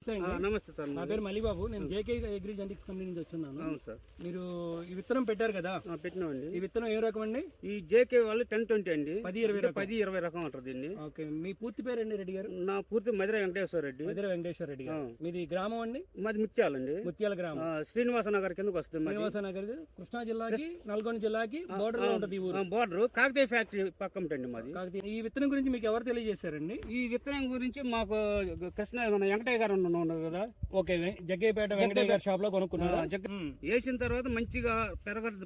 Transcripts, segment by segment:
నమస్తే అండి. నమస్తే సార్. నా పేరు మలిబాబు. నేను జేకే అగ్రి జెనెటిక్స్ కంపెనీ నుంచి వచ్చున్నాను. అవును సార్. మీరు ఈ విత్తనం పెట్టారు కదా? పెట్టినామండి. ఈ విత్తనం ఏ రకం అండి? ఈ జేకే వాళ్ళు 10-20 అండి. 10-20 రకం అంటారు దీన్ని. ఓకే, మీ పూర్తి పేరండి రెడ్డి గారు? నా పూర్తి మధుర వెంకటేశ్వర రెడ్డి. మధుర వెంకటేశ్వర రెడ్డి గారు. మీది గ్రామం అండి? మాది ముత్యాలండి. ముత్యాల గ్రామం. శ్రీనివాస నగర్ కిందకు వస్తుంది. శ్రీనివాస నగర్ కృష్ణా జిల్లాకి నల్గొండ జిల్లాకి బోర్డర్ లో ఉంటుంది. బోర్డర్ కాకతీయ ఫ్యాక్టరీ పక్కన మాది. ఈ విత్తనం గురించి మీకు ఎవరు తెలియజేశారండి? ఈ విత్తనం గురించి మాకు కృష్ణ వెంకటయ్య గారు ఉన్నారు కదా. ఓకే, జగ్గయ్యపేట వెంకటయ్య గారి షాప్ లో కొనుక్కున్నారు. వేసిన తర్వాత మంచిగా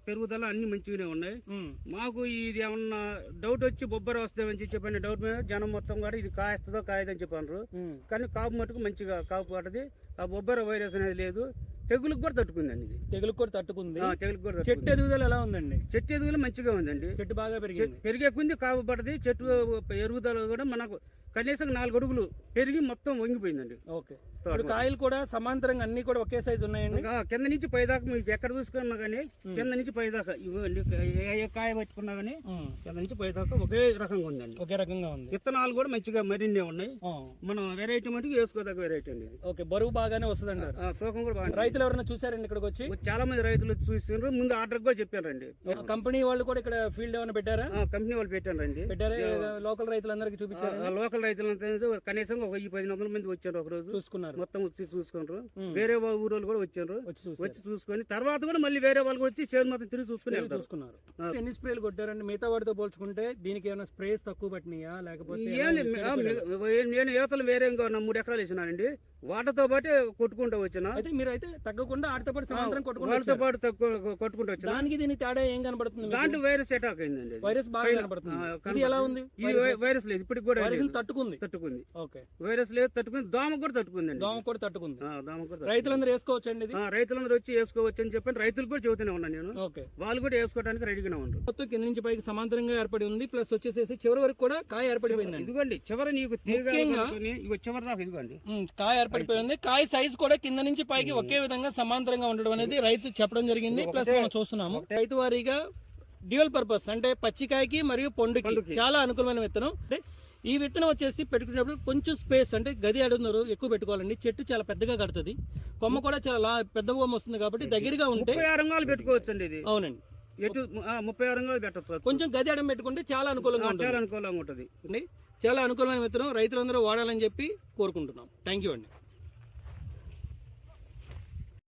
పెరుగుదల అన్ని మంచిగానే ఉన్నాయి. మాకు ఇది ఏమన్నా డౌట్ వచ్చి బొబ్బర వస్తామని చెప్పిన డౌట్ మీద జనం మొత్తం కూడా ఇది కాస్తుందో కాయదని చెప్పారు. కానీ కాపు మటుకు మంచిగా కాపు పడ్డది. ఆ బొబ్బర వైరస్ అనేది లేదు. తెగులకు కూడా తట్టుకుందండి. ఇది తెగులకు కూడా తట్టుకుంది. తెగులకు కూడా. చెట్టు ఎదుగుదల ఎలా ఉందండి? చెట్టు ఎదుగుదల మంచిగా ఉందండి. చెట్టు బాగా పెరిగే కొంది కాపు పడ్డది. చెట్టు ఎరుగుదల కూడా మనకు కనీసం 4 అడుగులు పెరిగి మొత్తం వంగిపోయిందండి. ఓకే, కాయలు కూడా సమాంతరంగా అన్ని కూడా ఒకే సైజు ఉన్నాయండి. కింద నుంచి పైదాకా మీకు ఎక్కడ చూసుకున్నా గానీ కింద నుంచి పైదాకా ఏ కాయ పట్టుకున్నా గానీ కింద నుంచి పైదాకా ఒకే రకంగా ఉందండి. ఒకే రకంగా ఉంది. విత్తనాలు కూడా మంచిగా మరిన్ని ఉన్నాయి. మనం వెరైటీ మటుకు వేసుకోదగ్గ వెరైటీ అండి. ఓకే, బరువు బాగానే వస్తుంది. తూకం కూడా బాగా. రైతులు ఎవరైనా చూసారండి ఇక్కడికి వచ్చి? చాలా మంది రైతులు చూసారు. ముందు ఆర్డర్ కూడా చెప్పారండి. కంపెనీ వాళ్ళు కూడా ఇక్కడ ఫీల్డ్ ఏమైనా పెట్టారా? కంపెనీ వాళ్ళు పెట్టారండి. పెట్టారా? లోకల్ రైతులందరికీ చూపించారు. లోకల్ రైతులంతా కనీసం 1000-10 మంది వచ్చారు. ఒక రోజు చూసుకున్నారు, మొత్తం వచ్చి చూసుకున్నారు. వేరే ఊరోళ్ళు కూడా వచ్చారు. వచ్చి చూసుకొని తర్వాత కూడా మళ్ళీ వేరే వాళ్ళు కూడా వచ్చి చేను మొత్తం తిరిగి చూసుకున్నారు. ఎన్ని స్ప్రేలు కొట్టారండి? మిగతా వాటితో పోల్చుకుంటే దీనికి ఏమైనా స్ప్రేస్ తక్కువ పట్టినాయా లేకపోతే? నేను యువతలు వేరే ఇంకో 3 ఎకరాలు వేసినానండి. వాటితో పాటు కొట్టుకుంటూ వచ్చిన. అయితే మీరైతే తగ్గకుండా ఆడితో పాటు వాళ్ళతో పాటు కొట్టుకుంటూ వచ్చిన. దానికి దీనికి తేడా ఏం కనబడుతుంది? దాంట్లో వైరస్ అటాక్ అయిందండి. వైరస్ బాగా కనబడుతుంది. ఇది ఎలా ఉంది? ఈ వైరస్ లేదు ఇప్పటికి కూడా. తట్టుకుంది. ఓకే, వైరస్ లేదు, తట్టుకుంది. దోమ కూడా తట్టుకుంది. దోమ కూడా తట్టుకుంది. దోమ కూడా. రైతులందరూ వేసుకోవచ్చు అండి ఇది? రైతులందరూ వచ్చి వేసుకోవచ్చు అని చెప్పి రైతులు కూడా చెబుతూనే ఉన్నాను నేను. ఓకే, వాళ్ళు కూడా వేసుకోవడానికి రెడీగానే ఉన్నారు. మొత్తం కింద నుంచి పైకి సమాంతరంగా ఏర్పడి ఉంది. ప్లస్ వచ్చేసేసి చివరి వరకు కూడా కాయ ఏర్పడిపోయింది. ఇదిగోండి చివరి నీకు చివరి దాకా ఇదిగోండి కాయ ఏర్పడిపోయింది. కాయ సైజ్ కూడా కింద నుంచి పైకి ఒకే విధంగా సమాంతరంగా ఉండడం అనేది రైతు చెప్పడం జరిగింది. ప్లస్ మనం చూస్తున్నాము రైతు వారీగా డ్యూయల్ పర్పస్ అంటే పచ్చికాయకి మరియు పండుకి చాలా అనుకూలమైన విత్తనం. అంటే ఈ విత్తనం వచ్చేసి పెట్టుకునేటప్పుడు కొంచెం స్పేస్ అంటే గది అడుగున్నారు ఎక్కువ పెట్టుకోవాలండి. చెట్టు చాలా పెద్దగా కడుతుంది. కొమ్మ కూడా చాలా పెద్ద కొమ్మ వస్తుంది కాబట్టి దగ్గరగా ఉంటే 36 రంగాలు పెట్టుకోవచ్చండి ఇది. అవునండి, 36 రంగాలు పెట్టచ్చు. కొంచెం గది అడం పెట్టుకుంటే చాలా అనుకూలంగా ఉంటుంది. ఉంటుంది. చాలా అనుకూలమైన విత్తనం రైతులందరూ వాడాలని చెప్పి కోరుకుంటున్నాం. థ్యాంక్ యూ అండి.